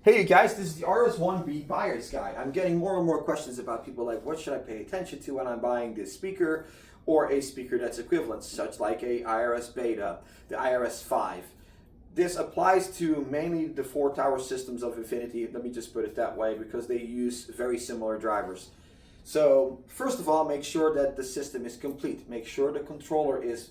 Hey you guys, this is the RS1 Buyer's Guide. I'm getting more and more questions about people like what should I pay attention to when I'm buying this speaker or a speaker that's equivalent, such like a IRS Beta, the IRS5. This applies to mainly the 4-tower systems of Infinity, let me just put it that way, because they use very similar drivers. So first of all, make sure that the system is complete. Make sure the controller is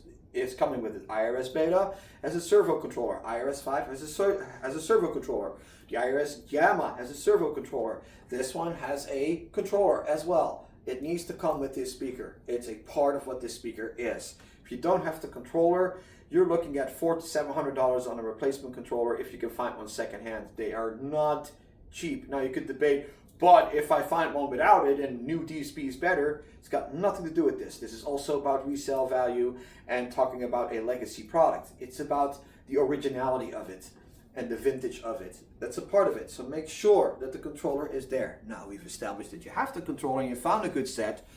coming with it. IRS Beta has a servo controller. IRS5 has a servo controller. The IRS Gamma has a servo controller. This one has a controller as well. It needs to come with this speaker. It's a part of what this speaker is. If you don't have the controller, you're looking at $400 to $700 on a replacement controller if you can find one secondhand. They are not cheap. Now you could debate, but if I find one without it and new DSP is better, it's got nothing to do with this. This is also about resale value and talking about a legacy product. It's about the originality of it and the vintage of it. That's a part of it. So make sure that the controller is there. Now we've established that you have the controller and you found a good set.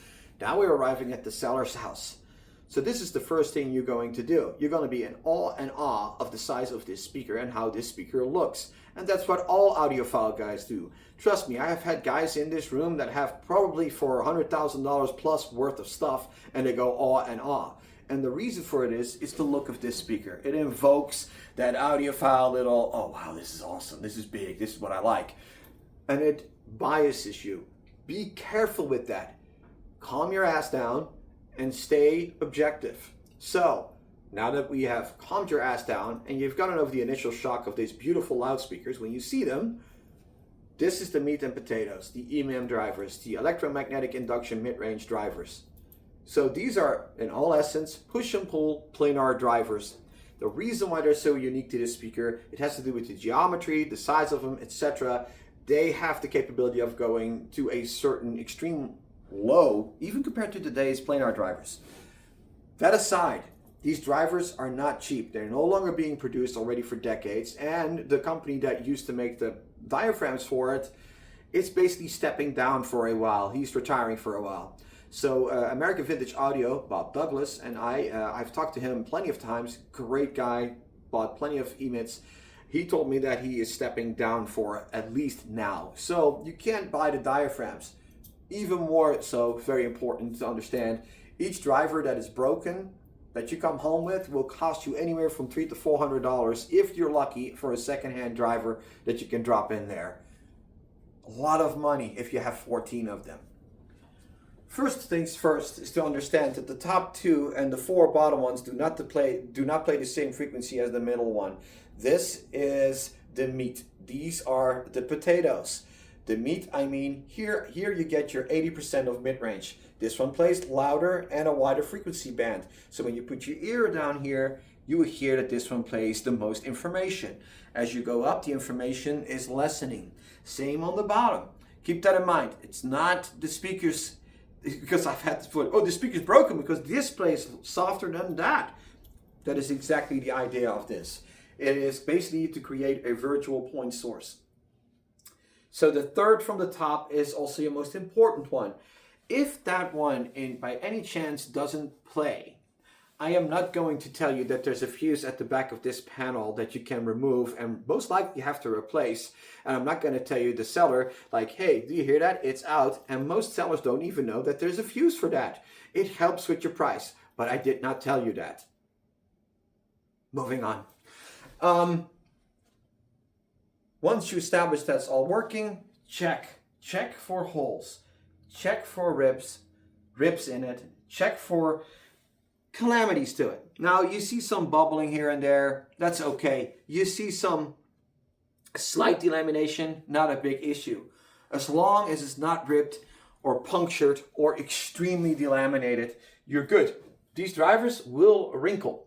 Now we're arriving at the seller's house. So this is the first thing you're going to do. You're going to be in awe and awe of the size of this speaker and how this speaker looks. And that's what all audiophile guys do. Trust me, I have had guys in this room that have probably for $100,000 plus worth of stuff and they go awe and awe. And the reason for it is the look of this speaker. It invokes that audiophile little, oh wow, this is awesome, this is big, this is what I like. And it biases you. Be careful with that. Calm your ass down and stay objective. So, now that we have calmed your ass down and you've gotten over the initial shock of these beautiful loudspeakers, when you see them, this is the meat and potatoes, the EMM drivers, the electromagnetic induction mid-range drivers. So these are, in all essence, push and pull planar drivers. The reason why they're so unique to this speaker, it has to do with the geometry, the size of them, etc. They have the capability of going to a certain extreme low, even compared to today's planar drivers. That aside, these drivers are not cheap. They're no longer being produced already for decades, and the company that used to make the diaphragms for it, it's basically stepping down for a while. He's retiring for a while. So American Vintage Audio, Bob Douglas, and I've talked to him plenty of times. Great guy, bought plenty of emits. He told me that he is stepping down for at least now. So you can't buy the diaphragms. Even more so, very important to understand, each driver that is broken that you come home with will cost you anywhere from $300 to $400 if you're lucky for a secondhand driver that you can drop in there. A lot of money if you have 14 of them. First things first is to understand that the top two and the 4 bottom ones do not play the same frequency as the middle one. This is the meat. These are the potatoes. The meat, I mean, here you get your 80% of mid-range. This one plays louder and a wider frequency band. So when you put your ear down here, you will hear that this one plays the most information. As you go up, the information is lessening. Same on the bottom. Keep that in mind. It's not the speakers, because I've had this put, oh, the speaker's broken because this plays softer than that. That is exactly the idea of this. It is basically to create a virtual point source. So the third from the top is also your most important one. If that one by any chance doesn't play, I am not going to tell you that there's a fuse at the back of this panel that you can remove and most likely have to replace. And I'm not going to tell you, the seller, like, hey, do you hear that? It's out. And most sellers don't even know that there's a fuse for that. It helps with your price, but I did not tell you that. Moving on. Once you establish that's all working, check for holes, check for rips in it, check for calamities to it. Now you see some bubbling here and there, that's okay. You see some slight delamination, not a big issue. As long as it's not ripped or punctured or extremely delaminated, you're good. These drivers will wrinkle.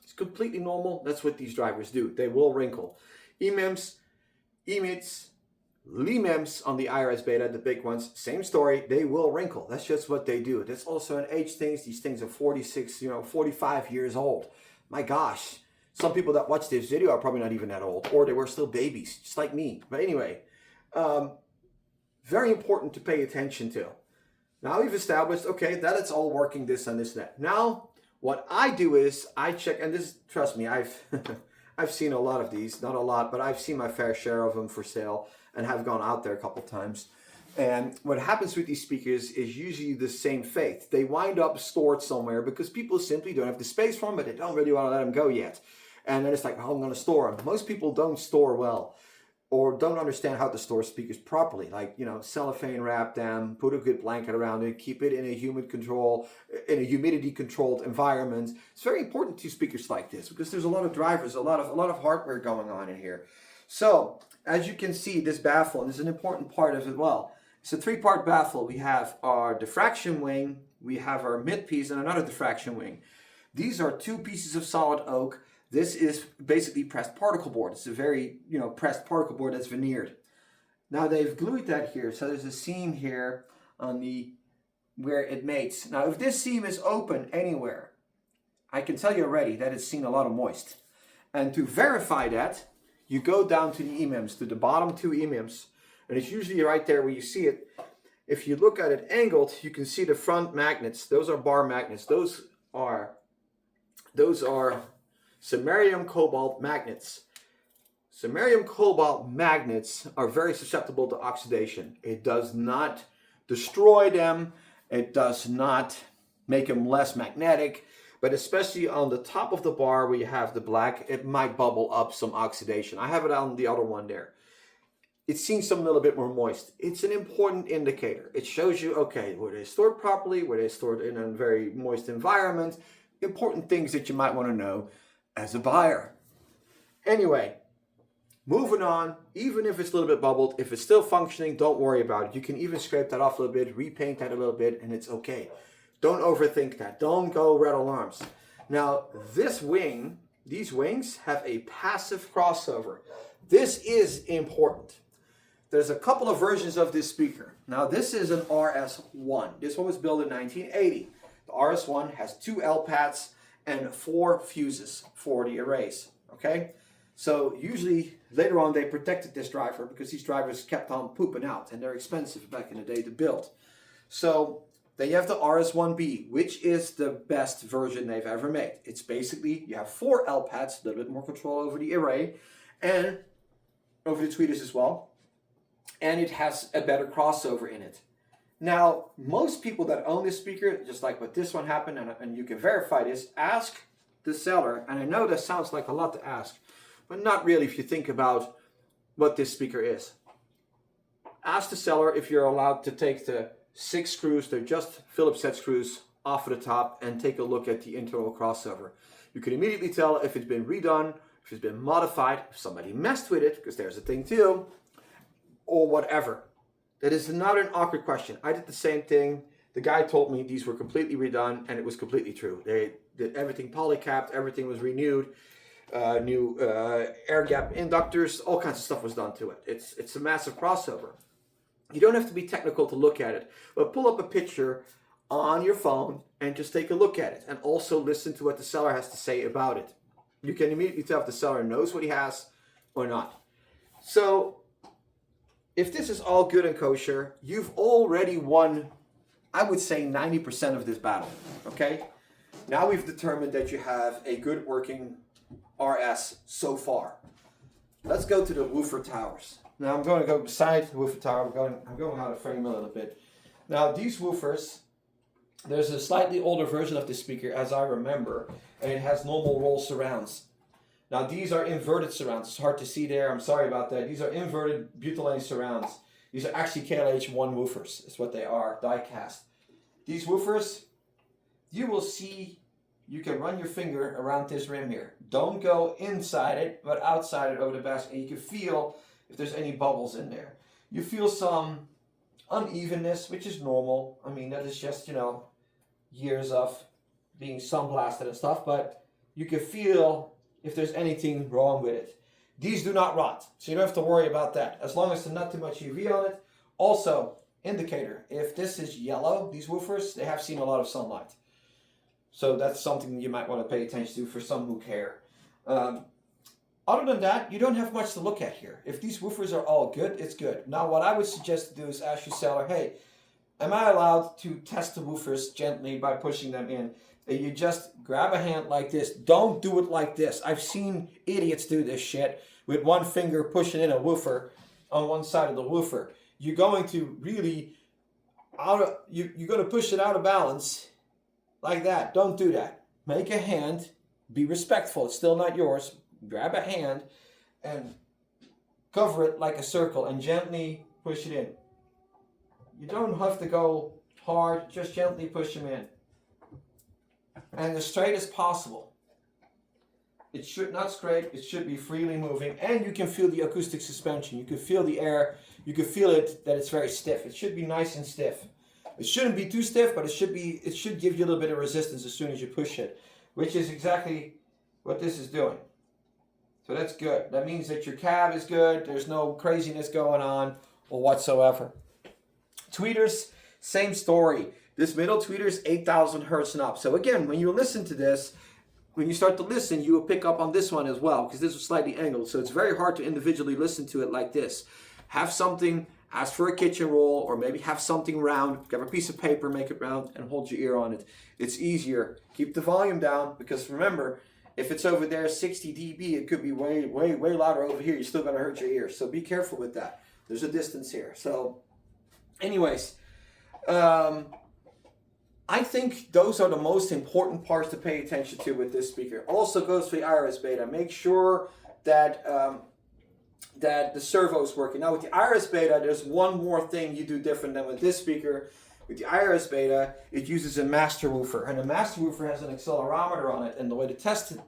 It's completely normal, that's what these drivers do, they will wrinkle. EMIMs, emits, LEMIMs on the IRS Beta, the big ones, same story, they will wrinkle. That's just what they do. That's also an age thing. These things are 46, 45 years old. My gosh, some people that watch this video are probably not even that old, or they were still babies, just like me. But anyway, very important to pay attention to. Now we've established, okay, that it's all working, this and this and that. Now, what I do is I check, and this, trust me, I've I've seen a lot of these, not a lot, but I've seen my fair share of them for sale and have gone out there a couple times. And what happens with these speakers is usually the same fate. They wind up stored somewhere because people simply don't have the space for them, but they don't really want to let them go yet. And then it's like, oh, I'm going to store them. Most people don't store well, or don't understand how to store speakers properly. Like, you know, cellophane wrap them, put a good blanket around it, keep it in a humidity controlled environment. It's very important to speakers like this because there's a lot of drivers, a lot of hardware going on in here. So as you can see, this baffle is an important part of it as well. It's a three-part baffle. We have our diffraction wing, we have our mid piece, and another diffraction wing. These are two pieces of solid oak. This is basically pressed particle board. It's a very, pressed particle board that's veneered. Now they've glued that here, so there's a seam here on where it mates. Now if this seam is open anywhere, I can tell you already that it's seen a lot of moist. And to verify that, you go down to the EMIMs, to the bottom two EMIMs, and it's usually right there where you see it. If you look at it angled, you can see the front magnets. Those are bar magnets. Those are samarium cobalt magnets. Samarium cobalt magnets are very susceptible to oxidation. It does not destroy them. It does not make them less magnetic. But especially on the top of the bar where you have the black, it might bubble up some oxidation. I have it on the other one there. It's seen some a little bit more moist. It's an important indicator. It shows you, okay, were they stored properly? Were they stored in a very moist environment? Important things that you might want to know as a buyer. Anyway, moving on, even if it's a little bit bubbled, if it's still functioning, don't worry about it. You can even scrape that off a little bit, repaint that a little bit, and it's okay. Don't overthink that. Don't go red alarms. Now, these wings have a passive crossover. This is important. There's a couple of versions of this speaker. Now, this is an RS1. This one was built in 1980. The RS1 has 2 L pads and 4 fuses for the arrays. Okay? So usually later on they protected this driver because these drivers kept on pooping out and they're expensive back in the day to build. So then you have the RS1B, which is the best version they've ever made. It's basically, you have 4 L pads, a little bit more control over the array and over the tweeters as well. And it has a better crossover in it. Now, most people that own this speaker, just like what this one happened, and you can verify this, ask the seller, and I know that sounds like a lot to ask, but not really if you think about what this speaker is. Ask the seller if you're allowed to take the 6 screws, they're just Phillips head screws, off of the top and take a look at the internal crossover. You can immediately tell if it's been redone, if it's been modified, if somebody messed with it, because there's a thing too, or whatever. That is not an awkward question. I did the same thing. The guy told me these were completely redone, and it was completely true. They did everything polycapped, everything was renewed, new air gap inductors, all kinds of stuff was done to it. It's a massive crossover. You don't have to be technical to look at it, but pull up a picture on your phone and just take a look at it, and also listen to what the seller has to say about it. You can immediately tell if the seller knows what he has or not. So if this is all good and kosher, you've already won, I would say, 90% of this battle, okay? Now we've determined that you have a good working RS so far. Let's go to the woofer towers. Now I'm going to go beside the woofer tower. I'm going out of frame a little bit. Now these woofers, there's a slightly older version of this speaker, as I remember, and it has normal roll surrounds. Now these are inverted surrounds. It's hard to see there. I'm sorry about that. These are inverted butylene surrounds. These are actually KLH1 woofers. Is what they are, die cast. These woofers, you will see, you can run your finger around this rim here. Don't go inside it, but outside it over the basket. And you can feel if there's any bubbles in there. You feel some unevenness, which is normal. I mean, that is just, years of being sunblasted and stuff, but you can feel if there's anything wrong with it. These do not rot, so you don't have to worry about that, as long as there's not too much UV on it. Also, indicator, if this is yellow, these woofers, they have seen a lot of sunlight. So that's something you might want to pay attention to for some who care. Other than that, you don't have much to look at here. If these woofers are all good, it's good. Now, what I would suggest to do is ask your seller, hey, am I allowed to test the woofers gently by pushing them in? You just grab a hand like this. Don't do it like this. I've seen idiots do this shit with one finger pushing in a woofer on one side of the woofer. You're going to really you're going to push it out of balance like that. Don't do that. Make a hand. Be respectful. It's still not yours. Grab a hand and cover it like a circle and gently push it in. You don't have to go hard. Just gently push them in. And as straight as possible. It should not scrape. It should be freely moving. And you can feel the acoustic suspension. You can feel the air. You can feel it that it's very stiff. It should be nice and stiff. It shouldn't be too stiff, but it should give you a little bit of resistance as soon as you push it, which is exactly what this is doing. So that's good. That means that your cab is good. There's no craziness going on or whatsoever. Tweeters, same story. This middle tweeter is 8,000 hertz and up. So again, when you listen to this, when you start to listen, you will pick up on this one as well, because this is slightly angled. So it's very hard to individually listen to it like this. Have something, ask for a kitchen roll, or maybe have something round. Grab a piece of paper, make it round, and hold your ear on it. It's easier. Keep the volume down, because remember, if it's over there 60 dB, it could be way, way, way louder over here. You're still going to hurt your ears. So be careful with that. There's a distance here. So anyways, I think those are the most important parts to pay attention to with this speaker. Also goes for the IRS beta. Make sure that that the servo is working. Now with the IRS beta, there's one more thing you do different than with this speaker. With the IRS beta, it uses a master woofer, and the master woofer has an accelerometer on it. And the way to test it,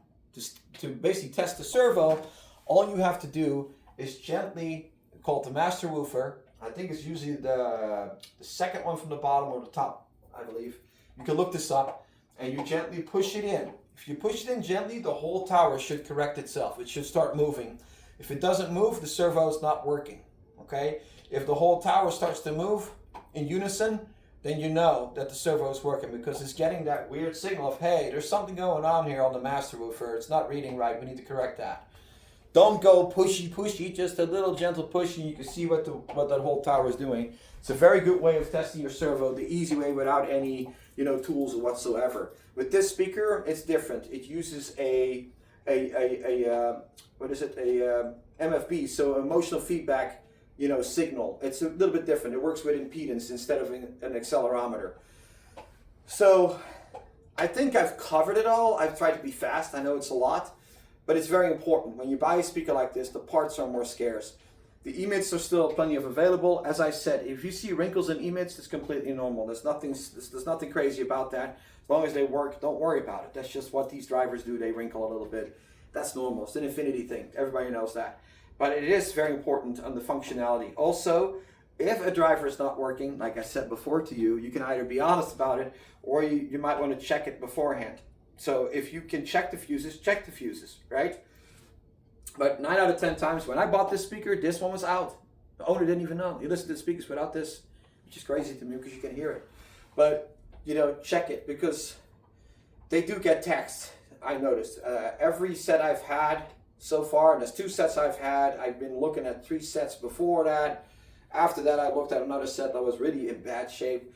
to basically test the servo, all you have to do is gently call it the master woofer. I think it's usually the second one from the bottom or the top, I believe. You can look this up, and you gently push it in. If you push it in gently, the whole tower should correct itself. It should start moving. If it doesn't move, the servo is not working. Okay? If the whole tower starts to move in unison, then you know that the servo is working, because it's getting that weird signal of, hey, there's something going on here on the master woofer. It's not reading right. We need to correct that. Don't go pushy, just a little gentle push, and you can see what that whole tower is doing. It's a very good way of testing your servo, the easy way without any tools or whatsoever. With this speaker, it's different. It uses a MFB, so emotional feedback signal. It's a little bit different. It works with impedance instead of an accelerometer. So I think I've covered it all. I've tried to be fast. I know it's a lot, but it's very important. When you buy a speaker like this, the parts are more scarce. The emits are still plenty of available. As I said, if you see wrinkles in emits, it's completely normal. There's nothing crazy about that. As long as they work, don't worry about it. That's just what these drivers do. They wrinkle a little bit. That's normal. It's an infinity thing. Everybody knows that. But it is very important on the functionality. Also, if a driver is not working, like I said before to you, you can either be honest about it, or you might want to check it beforehand. So if you can check the fuses, right? But 9 out of 10 times, when I bought this speaker, this one was out. The owner didn't even know. You listen to the speakers without this, which is crazy to me because you can hear it. But, check it, because they do get text, I noticed. Every set I've had so far, and there's 2 sets I've had. I've been looking at 3 sets before that. After that, I looked at another set that was really in bad shape.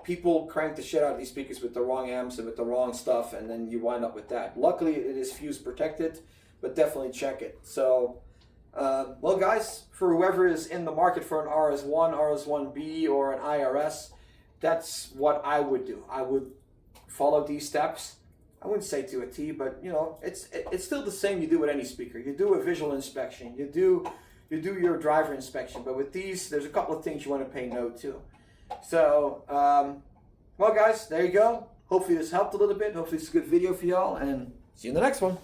People crank the shit out of these speakers with the wrong amps and with the wrong stuff, and then you wind up with that. Luckily, it is fuse protected, but definitely check it. So, well, guys, for whoever is in the market for an RS1, RS1B, or an IRS, that's what I would do. I would follow these steps. I wouldn't say to a T, but it's still the same you do with any speaker. You do a visual inspection. You do your driver inspection. But with these, there's a couple of things you want to pay note to. So, well, guys, there you go. Hopefully this helped a little bit. Hopefully it's a good video for y'all, and see you in the next one.